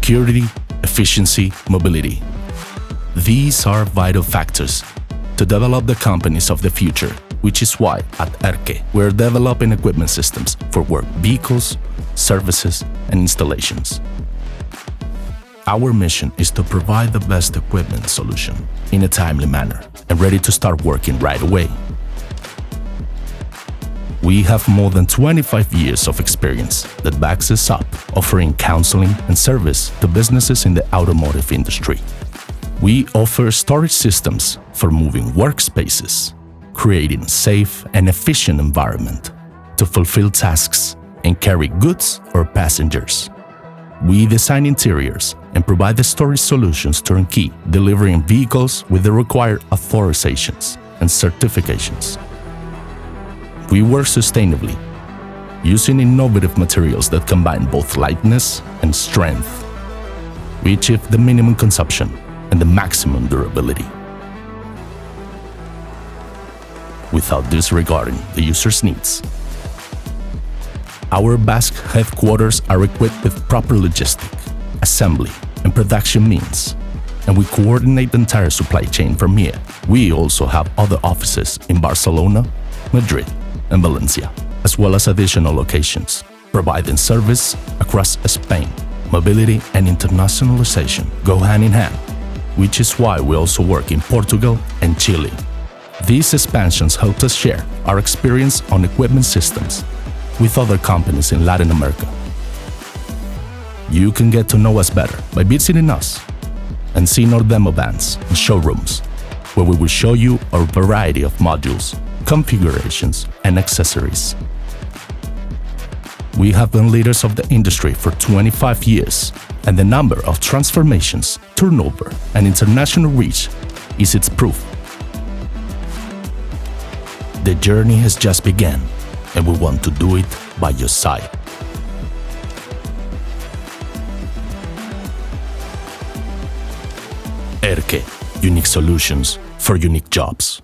security, efficiency, mobility. These are vital factors to develop the companies of the future, which is why at ERKE we're developing equipment systems for work vehicles, services, and installations. Our mission is to provide the best equipment solution in a timely manner and ready to start working right away. We have more than 25 years of experience that backs us up, offering counseling and service to businesses in the automotive industry. We offer storage systems for moving workspaces, creating a safe and efficient environment to fulfill tasks and carry goods or passengers. We design interiors and provide the storage solutions turnkey, delivering vehicles with the required authorizations and certifications. We work sustainably, using innovative materials that combine both lightness and strength. We achieve the minimum consumption and the maximum durability, without disregarding the user's needs. Our Basque headquarters are equipped with proper logistic, assembly, and production means, and we coordinate the entire supply chain from here. We also have other offices in Barcelona, Madrid, and Valencia, as well as additional locations, providing service across Spain. Mobility and internationalization go hand in hand, which is why we also work in Portugal and Chile. These expansions help us share our experience on equipment systems with other companies in Latin America. You can get to know us better by visiting us and seeing our demo vans and showrooms, where we will show you our variety of modules, configurations, and accessories. We have been leaders of the industry for 25 years, and the number of transformations, turnover, and international reach is its proof. The journey has just begun, and we want to do it by your side. ERKE, unique solutions for unique jobs.